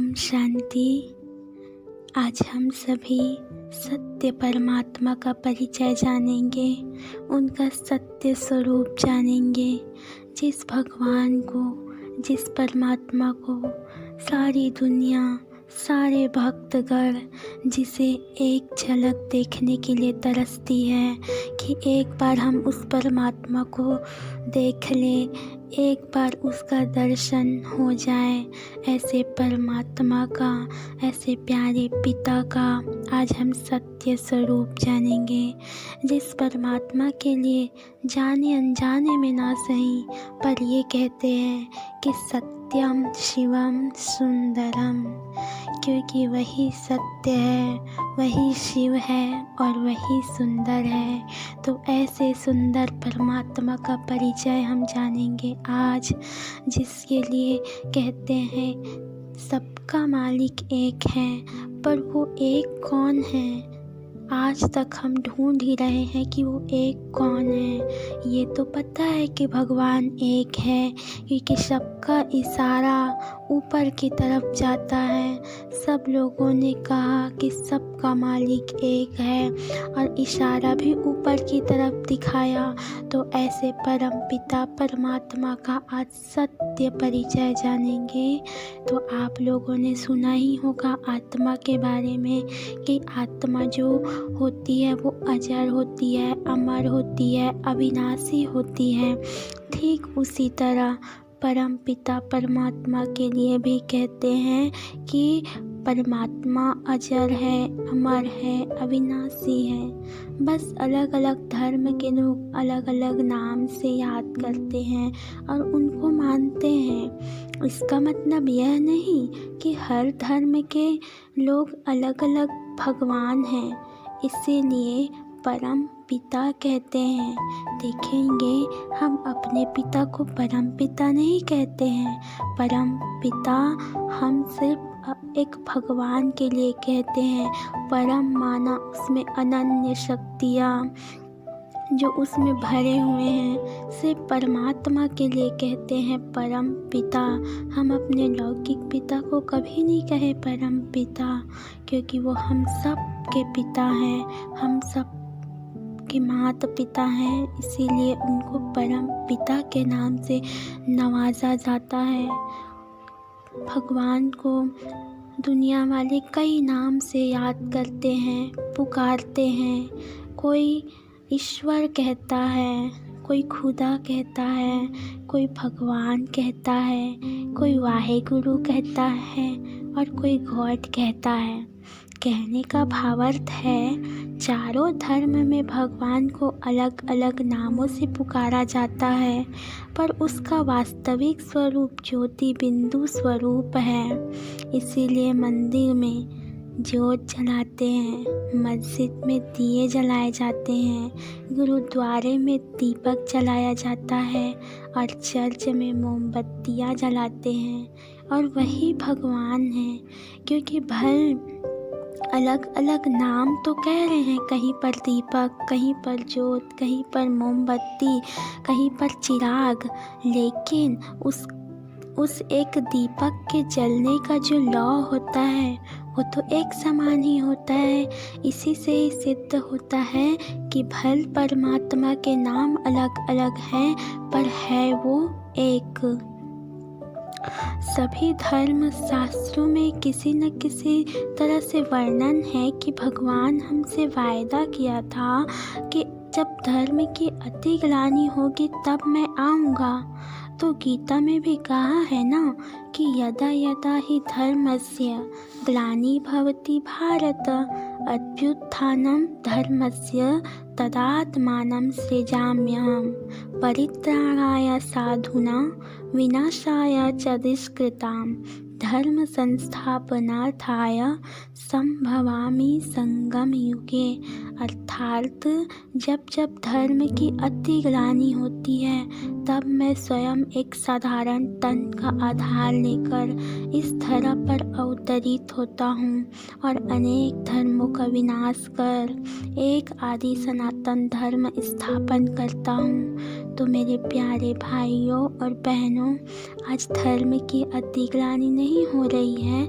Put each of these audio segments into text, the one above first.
ओम शांति। आज हम सभी सत्य परमात्मा का परिचय जानेंगे, उनका सत्य स्वरूप जानेंगे। जिस भगवान को, जिस परमात्मा को सारी दुनिया, सारे भक्तगण जिसे एक झलक देखने के लिए तरसती है कि एक बार हम उस परमात्मा को देख लें, एक बार उसका दर्शन हो जाए। ऐसे परमात्मा का, ऐसे प्यारे पिता का आज हम सत्य स्वरूप जानेंगे। जिस परमात्मा के लिए जाने अनजाने में ना सही, पर ये कहते हैं कि सत्यम शिवम सुंदरम, क्योंकि वही सत्य है, वही शिव है और वही सुंदर है। तो ऐसे सुंदर परमात्मा का परिचय हम जानेंगे आज, जिसके लिए कहते हैं सबका मालिक एक है। पर वो एक कौन है? आज तक हम ढूंढ ही रहे हैं कि वो एक कौन है। ये तो पता है कि भगवान एक है, क्योंकि सबका इशारा ऊपर की तरफ जाता है। सब लोगों ने कहा कि सबका मालिक एक है और इशारा भी ऊपर की तरफ दिखाया। तो ऐसे परम पिता परमात्मा का आज सत्य परिचय जानेंगे। तो आप लोगों ने सुना ही होगा आत्मा के बारे में कि आत्मा जो होती है वो अजर होती है, अमर होती है, अविनाशी होती है। ठीक उसी तरह परम पिता परमात्मा के लिए भी कहते हैं कि परमात्मा अजर है, अमर है, अविनाशी है। बस अलग अलग धर्म के लोग अलग अलग नाम से याद करते हैं और उनको मानते हैं। इसका मतलब यह नहीं कि हर धर्म के लोग अलग अलग भगवान हैं, इसीलिए परम पिता कहते हैं। देखेंगे हम अपने पिता को परम पिता नहीं कहते हैं। परम पिता हम सिर्फ एक भगवान के लिए कहते हैं। परम माना उसमें अनन्य शक्तियाँ जो उसमें भरे हुए हैं, सिर्फ परमात्मा के लिए कहते हैं परम पिता। हम अपने लौकिक पिता को कभी नहीं कहे परम पिता, क्योंकि वो हम सब के पिता हैं, हम सब के माता पिता हैं। इसीलिए उनको परम पिता के नाम से नवाजा जाता है। भगवान को दुनिया वाले कई नाम से याद करते हैं, पुकारते हैं। कोई ईश्वर कहता है, कोई खुदा कहता है, कोई भगवान कहता है, कोई वाहेगुरु कहता है और कोई गॉड कहता है। कहने का भावार्थ है चारों धर्म में भगवान को अलग अलग नामों से पुकारा जाता है, पर उसका वास्तविक स्वरूप ज्योति बिंदु स्वरूप है। इसीलिए मंदिर में ज्योत जलाते हैं, मस्जिद में दिए जलाए जाते हैं, गुरुद्वारे में दीपक जलाया जाता है और चर्च में मोमबत्तियाँ जलाते हैं। और वही भगवान है, क्योंकि भल अलग अलग नाम तो कह रहे हैं, कहीं पर दीपक, कहीं पर ज्योत, कहीं पर मोमबत्ती, कहीं पर चिराग, लेकिन उस एक दीपक के जलने का जो लौ होता है वो तो एक समान ही होता है। इसी से ही सिद्ध होता है कि भल परमात्मा के नाम अलग अलग हैं, पर है वो एक। सभी धर्म शास्त्रों में किसी न किसी तरह से वर्णन है कि भगवान हमसे वायदा किया था कि जब धर्म की अति ग्लानि होगी तब मैं आऊँगा। तो गीता में भी कहा है ना कि यदा यदा हि धर्मस्य ग्लानि भवति भारत अभ्युत्थानं धर्मस्य तदात्मानं सृजाम्यहम् परित्राणाय साधूनां विनाशाय च दुष्कृतां धर्म संस्थापनार्थाय संभवामि संगम युगे। अर्थात जब जब धर्म की अति ग्लानि होती है तब मैं स्वयं एक साधारण तन का आधार लेकर इस धरा पर अवतरित होता हूँ और अनेक धर्मों का विनाश कर एक आदि सनातन धर्म स्थापन करता हूँ। तो मेरे प्यारे भाइयों और बहनों, आज धर्म की अति ग्लानि नहीं नहीं हो रही है।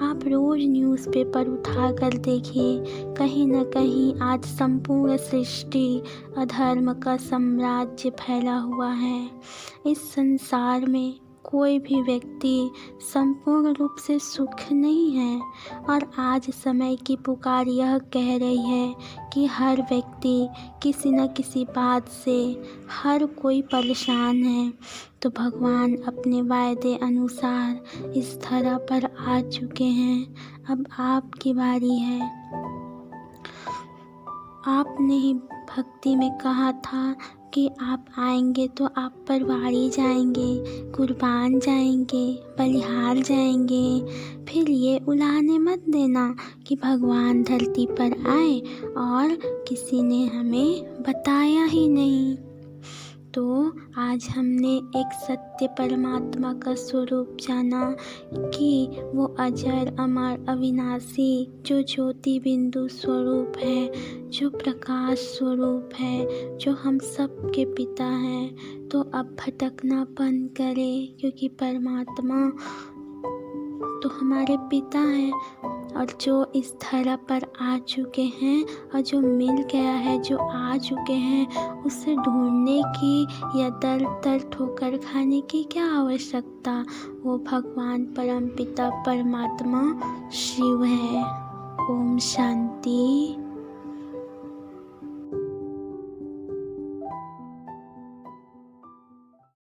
आप रोज़ न्यूज़पेपर उठा कर देखिए, कहीं न कहीं आज संपूर्ण सृष्टि अधर्म का साम्राज्य फैला हुआ है। इस संसार में कोई भी व्यक्ति संपूर्ण रूप से सुख नहीं है और आज समय की पुकार यह कह रही है कि हर व्यक्ति किसी न किसी बात से हर कोई परेशान है। तो भगवान अपने वायदे अनुसार इस धरा पर आ चुके हैं। अब आपकी बारी है। आपने ही भक्ति में कहा था कि आप आएंगे तो आप परवारी जाएंगे, कुर्बान जाएंगे, बलिहार जाएंगे। फिर ये उलाहने मत देना कि भगवान धरती पर आए और किसी ने हमें बताया ही नहीं। तो आज हमने एक सत्य परमात्मा का स्वरूप जाना कि वो अजर अमर अविनाशी जो ज्योति बिंदु स्वरूप है, जो प्रकाश स्वरूप है, जो हम सब के पिता हैं। तो अब भटकना बंद करें, क्योंकि परमात्मा तो हमारे पिता हैं और जो इस धरा पर आ चुके हैं और जो मिल गया है, जो आ चुके हैं, उसे ढूंढने की या दर दर ठोकर खाने की क्या आवश्यकता। वो भगवान परमपिता परमात्मा शिव है। ओम शांति।